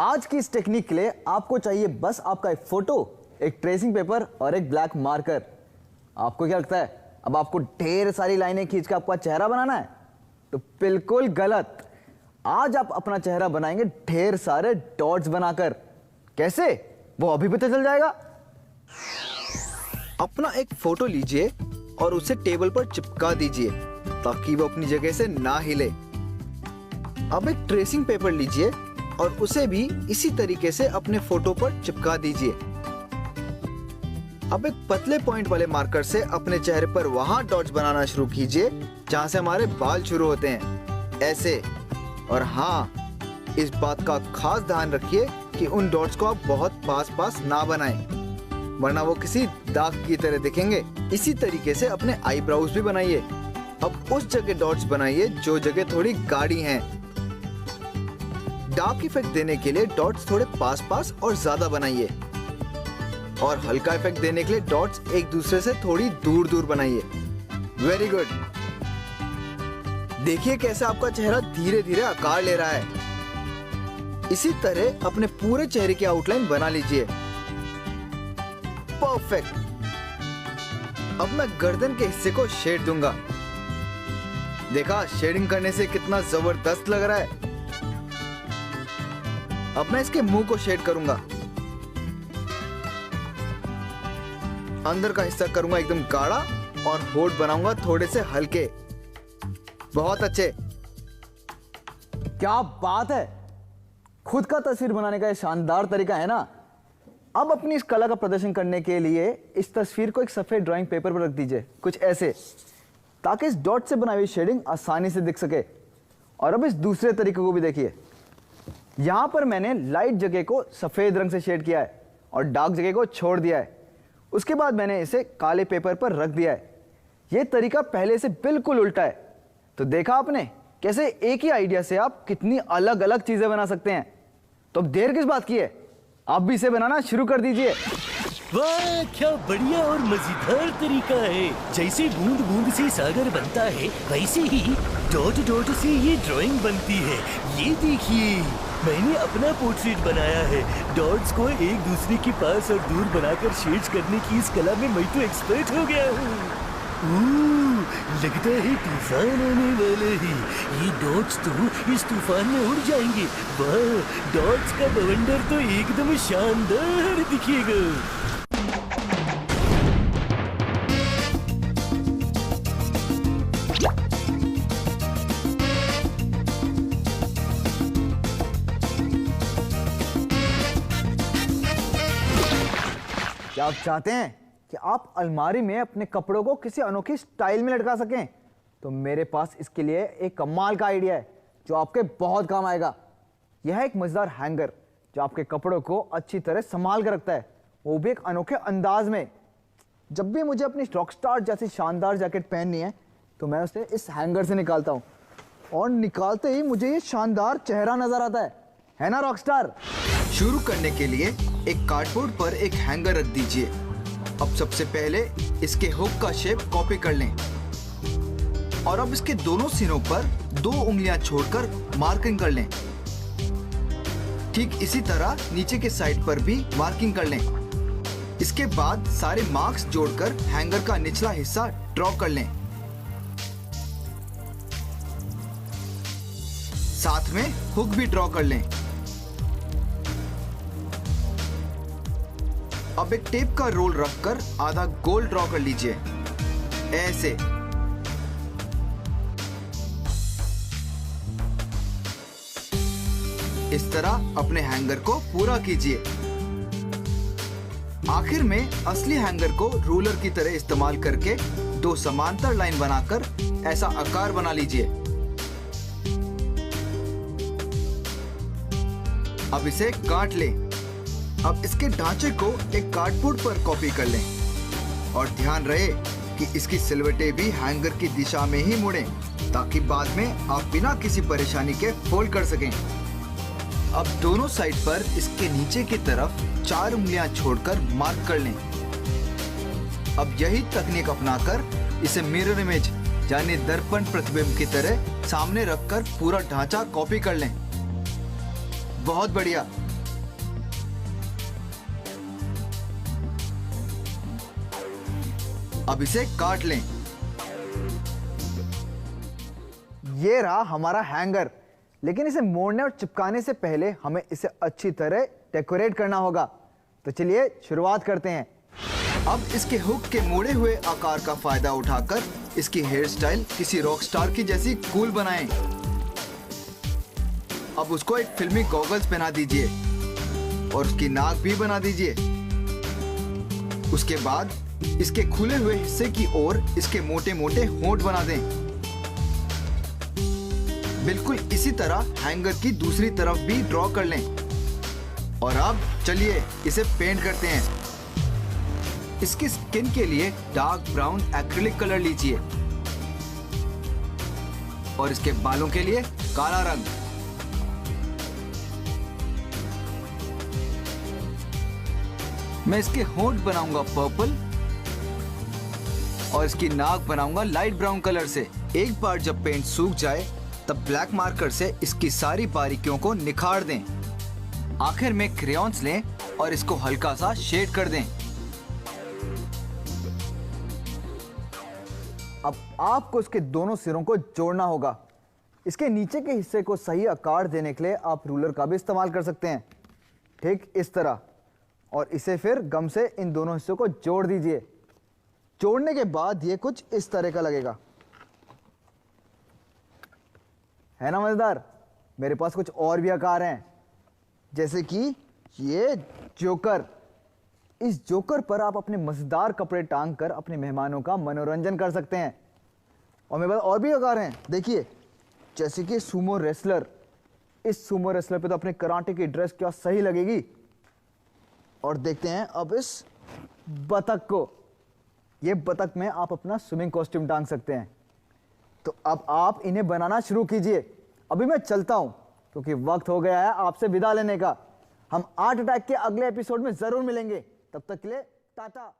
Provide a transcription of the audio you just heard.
आज की इस टेक्निक के लिए आपको चाहिए बस आपका एक फोटो, एक ट्रेसिंग पेपर और एक ब्लैक मार्कर। आपको क्या लगता है अब आपको ढेर सारी लाइनें खींच के आपका चेहरा बनाना है? तो बिल्कुल गलत। आज आप अपना चेहरा बनाएंगे ढेर सारे डॉट्स बनाकर। कैसे, वो अभी पता चल जाएगा। अपना एक फोटो लीजिए और उसे टेबल पर चिपका दीजिए ताकि वो अपनी जगह से ना हिले। अब एक ट्रेसिंग पेपर लीजिए और उसे भी इसी तरीके से अपने फोटो पर चिपका दीजिए। अब एक पतले पॉइंट वाले मार्कर से अपने चेहरे पर वहां डॉट्स बनाना शुरू कीजिए जहां से हमारे बाल शुरू होते हैं, ऐसे। और हाँ, इस बात का खास ध्यान रखिए कि उन डॉट्स को आप बहुत पास पास ना बनाएं, वरना वो किसी दाग की तरह दिखेंगे। इसी तरीके से अपने आईब्राउज भी बनाइए। अब उस जगह डॉट्स बनाइए जो जगह थोड़ी गाढ़ी हैं। डार्क इफेक्ट देने के लिए डॉट्स थोड़े पास पास और ज्यादा बनाइए, और हल्का इफेक्ट देने के लिए डॉट्स एक दूसरे से थोड़ी दूर दूर बनाइए। Very good. देखिए कैसे आपका चेहरा धीरे धीरे आकार ले रहा है। इसी तरह अपने पूरे चेहरे की आउटलाइन बना लीजिए। परफेक्ट। अब मैं गर्दन के हिस्से को शेड दूंगा। देखा शेडिंग करने से कितना जबरदस्त लग रहा है। अब मैं इसके मुंह को शेड करूंगा। अंदर का हिस्सा करूंगा एकदम गाढ़ा और होठ बनाऊंगा थोड़े से हल्के। बहुत अच्छे। क्या बात है, खुद का तस्वीर बनाने का ये शानदार तरीका है ना। अब अपनी इस कला का प्रदर्शन करने के लिए इस तस्वीर को एक सफेद ड्राइंग पेपर पर रख दीजिए, कुछ ऐसे, ताकि इस डॉट से बनाई हुई शेडिंग आसानी से दिख सके। और अब इस दूसरे तरीके को भी देखिए। यहां पर मैंने लाइट जगह को सफेद रंग से शेड किया है और डार्क जगह को छोड़ दिया है। उसके बाद मैंने इसे काले पेपर पर रख दिया है। यह तरीका पहले से बिल्कुल उल्टा है। तो देखा आपने कैसे एक ही आइडिया से आप कितनी अलग अलग चीजें बना सकते हैं। तो अब देर किस बात की है, आप भी इसे बनाना शुरू कर दीजिए। वाह, क्या बढ़िया और मजेदार तरीका है। जैसे बूंद बूंद से सागर बनता है, वैसे ही डॉट डॉट से ये ड्राइंग बनती है। ये देखिए, मैंने अपना पोर्ट्रेट बनाया है। डॉट्स को एक दूसरे के पास और दूर बनाकर शेड्स करने की इस कला में मैं तो एक्सपर्ट हो गया हूँ। लगता है तूफान आने वाला है। ये डॉट्स तो इस तूफान में उड़ जाएंगे। वाह, डॉट्स का बवंडर तो एकदम शानदार दिखेगा। क्या आप चाहते हैं कि आप अलमारी में अपने कपड़ों को किसी अनोखी स्टाइल में लटका सकें? तो मेरे पास इसके लिए एक कमाल का आइडिया है जो आपके बहुत काम आएगा। यह है एक मजेदार हैंगर जो आपके कपड़ों को अच्छी तरह संभाल कर रखता है, वो भी एक अनोखे अंदाज में। जब भी मुझे अपनी रॉकस्टार जैसी शानदार जैकेट पहननी है तो मैं उसे इस हैंगर से निकालता हूँ, और निकालते ही मुझे ये शानदार चेहरा नजर आता है ना रॉकस्टार? शुरू करने के लिए एक कार्डबोर्ड पर एक हैंगर रख दीजिए। अब सबसे पहले इसके हुक का शेप कॉपी कर लें, और अब इसके दोनों सिरों पर 2 उंगलियां छोड़कर मार्किंग कर लें। ठीक इसी तरह नीचे के साइड पर भी मार्किंग कर लें। इसके बाद सारे मार्क्स जोड़कर हैंगर का निचला हिस्सा ड्रॉ कर लें। साथ में हुक भी ड्रॉ कर लें। अब एक टेप का रोल रखकर आधा गोल ड्रॉ कर लीजिए, ऐसे। इस तरह अपने हैंगर को पूरा कीजिए। आखिर में असली हैंगर को रूलर की तरह इस्तेमाल करके 2 समांतर लाइन बनाकर ऐसा आकार बना लीजिए। अब इसे काट लें। अब इसके ढांचे को एक कार्डबोर्ड पर कॉपी कर लें, और ध्यान रहे कि इसकी सिलवटें भी हैंगर की दिशा में ही मुड़ें, ताकि बाद में आप बिना किसी परेशानी के फोल्ड कर सकें। अब दोनों साइड पर इसके नीचे की तरफ 4 उंगलियां छोड़कर मार्क कर लें। अब यही तकनीक अपनाकर इसे मिरर इमेज यानी दर्पण प्रतिबिंब की तरह सामने रखकर पूरा ढांचा कॉपी कर लें। बहुत बढ़िया। अब इसे काट लें। ये रहा हमारा हैंगर, लेकिन इसे मोड़ने और चिपकाने से पहले हमें इसे अच्छी तरह डेकोरेट करना होगा। तो चलिए शुरुआत करते हैं। अब इसके हुक के मोड़े हुए आकार का फायदा उठाकर इसकी हेयर स्टाइल किसी रॉक स्टार की जैसी कूल बनाएं। अब उसको एक फिल्मी गॉगल्स पहना दीजिए और उसकी नाक भी बना दीजिए। उसके बाद इसके खुले हुए हिस्से की ओर इसके मोटे मोटे होंठ बना दें। बिल्कुल इसी तरह हैंगर की दूसरी तरफ भी ड्रॉ कर लें। और अब चलिए इसे पेंट करते हैं। इसकी स्किन के लिए डार्क ब्राउन एक्रिलिक कलर लीजिए और इसके बालों के लिए काला रंग। मैं इसके होंठ बनाऊंगा पर्पल और इसकी नाक बनाऊंगा लाइट ब्राउन कलर से। एक बार जब पेंट सूख जाए तब ब्लैक मार्कर से इसकी सारी बारीकियों को निखार दें। आखिर में क्रेयॉन्स लें और इसको हल्का सा शेड कर दें। अब आपको इसके दोनों सिरों को जोड़ना होगा। इसके नीचे के हिस्से को सही आकार देने के लिए आप रूलर का भी इस्तेमाल कर सकते हैं, ठीक इस तरह। और इसे फिर गम से इन दोनों हिस्सों को जोड़ दीजिए। जोड़ने के बाद ये कुछ इस तरह का लगेगा, है ना मजेदार। मेरे पास कुछ और भी आकार हैं, जैसे कि ये जोकर। इस जोकर पर आप अपने मजेदार कपड़े टांग कर अपने मेहमानों का मनोरंजन कर सकते हैं। और मेरे पास और भी आकार हैं, देखिए, जैसे कि सुमो रेसलर। इस सुमो रेसलर पे तो अपने कराटे की ड्रेस क्या सही लगेगी। और देखते हैं अब इस बतख को। ये बतख में आप अपना स्विमिंग कॉस्ट्यूम टांग सकते हैं। तो अब आप इन्हें बनाना शुरू कीजिए। अभी मैं चलता हूं क्योंकि वक्त हो गया है आपसे विदा लेने का। हम आर्ट अटैक के अगले एपिसोड में जरूर मिलेंगे। तब तक के लिए टाटा।